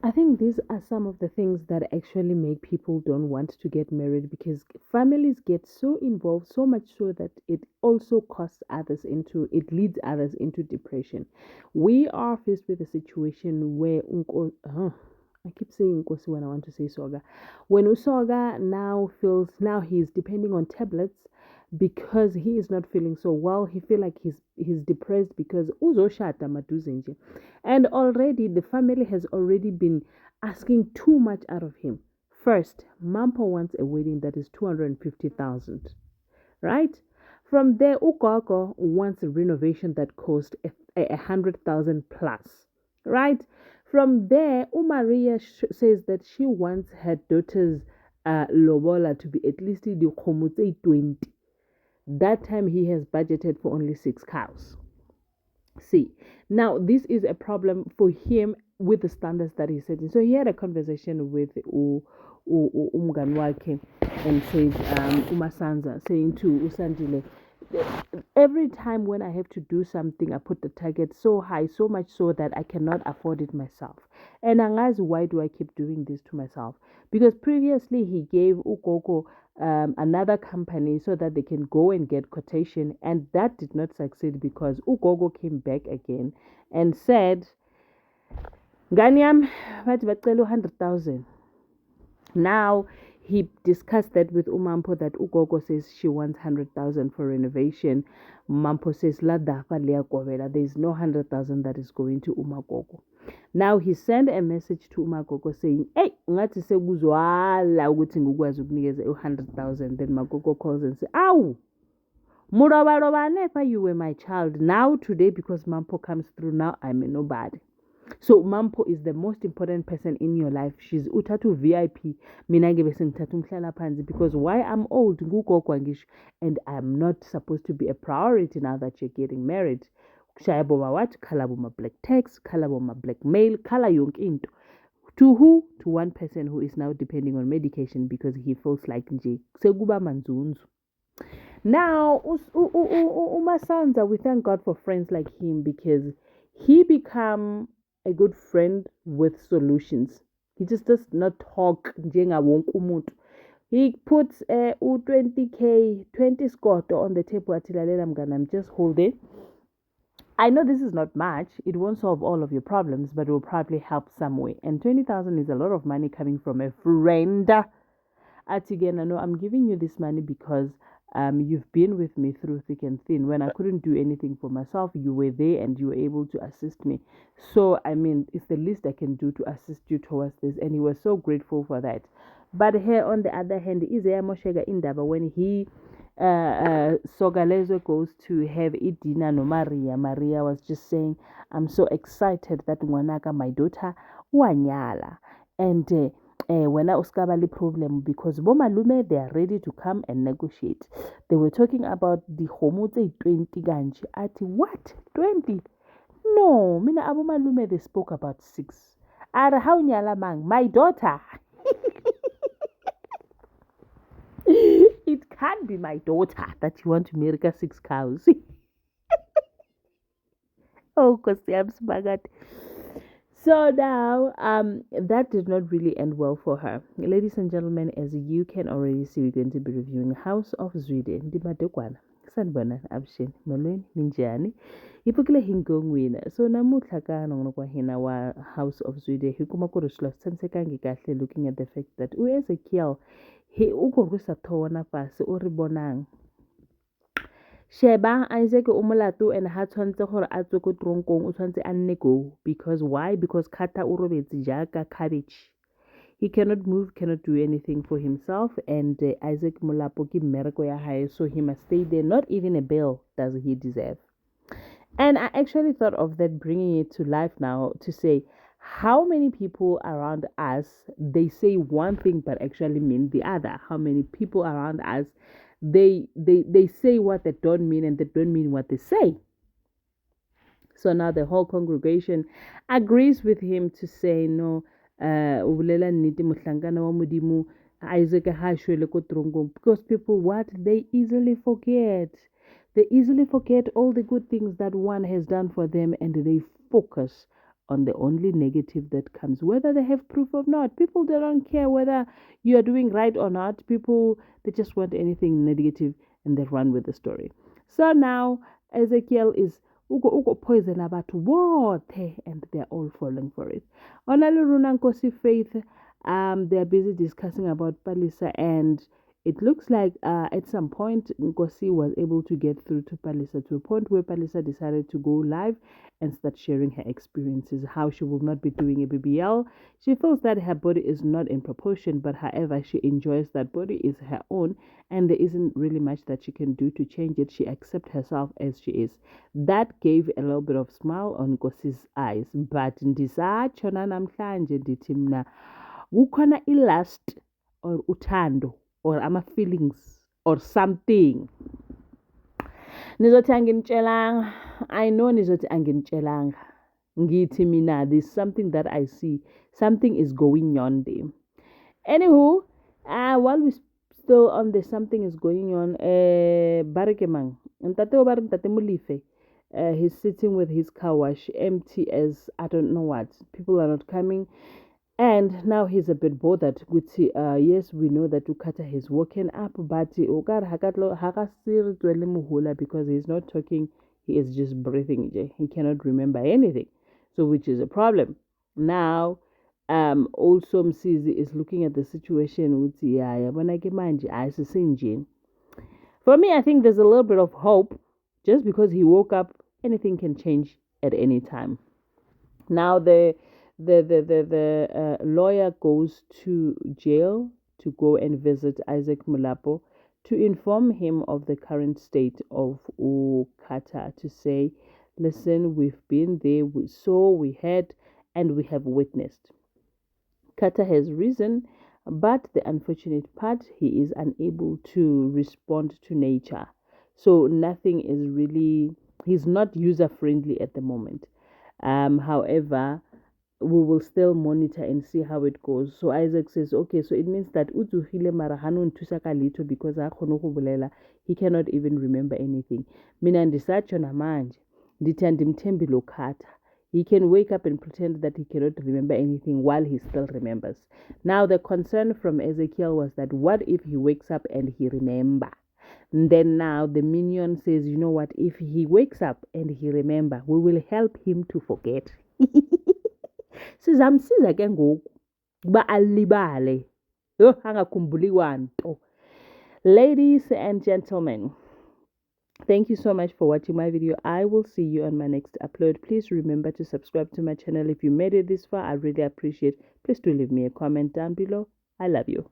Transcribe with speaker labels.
Speaker 1: I think these are some of the things that actually make people don't want to get married because families get so involved, so much so that it leads others into depression. We are faced with a situation where I keep saying Nkosi when I want to say Soga. When Usoga now he's depending on tablets because he is not feeling so well. He feel like he's depressed because uzoshada maduzenje. And already the family has already been asking too much out of him. First, Mampo wants a wedding that is 250,000, right? From there, Ukoko wants a renovation that costs 100,000 plus, right? From there, Umaria says that she wants her daughter's lobola to be at least the Komute 20. That time he has budgeted for only 6 cows. See, now this is a problem for him with the standards that he's setting. So he had a conversation with Umganwake and says, Umasanza, saying to Usandile, every time when I have to do something, I put the target so high, so much so that I cannot afford it myself. And Angazi, why do I keep doing this to myself? Because previously he gave Ukoko another company so that they can go and get quotation, and that did not succeed because Ugogo came back again and said, Ganyam, bathi bacela 100,000. Now he discussed that with Umampo that Ugogo says she wants 100,000 for renovation. Mampo says la dafa liya there is no 100,000 that is going to Umagogo. Now he sent a message to Umagogo saying, hey, ngathi sekuzwala ukuthi ngikwazi ukunikeza 100,000. Then Magogo calls and says, Aw, murobaroba never you were my child. Now today because Mampo comes through, now I'm a nobody. So Mampo is the most important person in your life. She's utatu VIP. Mina ngibe sengithatha umhlala phansi because why I'm old ngugogo ngisho and I'm not supposed to be a priority now that you're getting married. Kushaya boma what? Khala boma black tax, khala boma blackmail, khala yonke into. To who? To one person who is now depending on medication because he feels like nje sekuba manzunzu. Now Umasanza, we thank God for friends like him because he become a good friend with solutions. He just does not talk njengawonke umuntu. He puts 20k, 20 scoto on the table. Atilalela mganam, just hold it. I know this is not much. It won't solve all of your problems, but it will probably help some way. And 20,000 is a lot of money coming from a friend. Atigena, no, I'm giving you this money because you've been with me through thick and thin. When I couldn't do anything for myself, you were there and you were able to assist me. So, I mean, it's the least I can do to assist you towards this. And he was so grateful for that. But here, on the other hand, Isaiah Moshega Indaba, when he Sogalezo goes to have dinner no Maria. Maria was just saying, I'm so excited that Mwanaka, my daughter, wanyala. And when I uskabali problem because Bomalume, they are ready to come and negotiate. They were talking about the homute 20 ganji. Ati what? 20? No, mina abomalume they spoke about 6. Ara how nyala mang, my daughter. It can't be my daughter that you want to marry 6 cows. Oh, because I'm smart. So now, that did not really end well for her. Ladies and gentlemen, as you can already see, we're going to be reviewing House of Zwide. Ndimadekwana. Sanibona abshin. Molweni minjani. Ipukile hingongwina. So namuhla ka nongokwa hina wa House of Zwide. Hikuma kurushla sensekangi kahle looking at the fact that Ezekiel he ukorusa thona fase o re bonang. Sheba Isaac Umolatu and ha tshwantse gore a tswe ko tronkong o tshwantse a nne go because why? Because Kata o robetse jaaka cabbage. He cannot move, cannot do anything for himself, and Isaac Molapo ke mmereko ya hae, so he must stay there. Not even a bill does he deserve. And I actually thought of that, bringing it to life now to say how many people around us they say one thing but actually mean the other. How many people around us they say what they don't mean and they don't mean what they say. So now the whole congregation agrees with him to say no. Ubulela nnete mohlankana wa modimo Isaac ha shwele ko tronkong because people what they easily forget. They easily forget all the good things that one has done for them and they focus on the only negative that comes, whether they have proof or not. People, they don't care whether you are doing right or not. People, they just want anything negative and they run with the story. So now Ezekiel is ugo poison abantu bote and they're all falling for it. Onali Runa Nkosi Faith, they're busy discussing about Palisa, and it looks like at some point Nkosi was able to get through to Palisa, to a point where Palisa decided to go live and start sharing her experiences, how she will not be doing a BBL. She feels that her body is not in proportion, but however, she enjoys that body is her own, and there isn't really much that she can do to change it. She accepts herself as she is. That gave a little bit of smile on Nkosi's eyes. But ndisatshona namhlanje ndithi mna kukhona ilust or uthando or ama-feelings or something. Nizothi anginitshelanga. I know nizothi anginitshelanga. Ngithi mina, there's something that I see. Something is going on there. Anywho, while we still on the something is going on, Barekemang, Ntate o ba re Ntate Molefe, he's sitting with his car wash empty as I don't know what. People are not coming. And now he's a bit bothered. Yes, we know that Ukata has woken up, but because he's not talking, he is just breathing. He cannot remember anything. So which is a problem. Now, also Msizi is looking at the situation. For me, I think there's a little bit of hope. Just because he woke up, anything can change at any time. Now the lawyer goes to jail to go and visit Isaac Mulapo to inform him of the current state of Ukata, to say, listen, we've been there, we saw, we heard, and we have witnessed. Kata has risen, but the unfortunate part, he is unable to respond to nature. So nothing is really, he's not user friendly at the moment. However, we will still monitor and see how it goes. So Isaac says, okay, so it means that Utuhile Marahano Tusaka because he cannot even remember anything. Minandisacho namanje, ditandimtembi lokata. He can wake up and pretend that he cannot remember anything while he still remembers. Now the concern from Ezekiel was that what if he wakes up and he remember? And then now the minion says, you know what, if he wakes up and he remember, we will help him to forget. Sizamsiza ke ngoku kuba alibale angakhumbuli nto. Ladies and gentlemen, thank you so much for watching my video. I will see you on my next upload. Please remember to subscribe to my channel if you made it this far. I really appreciate it. Please do leave me a comment down below. I love you.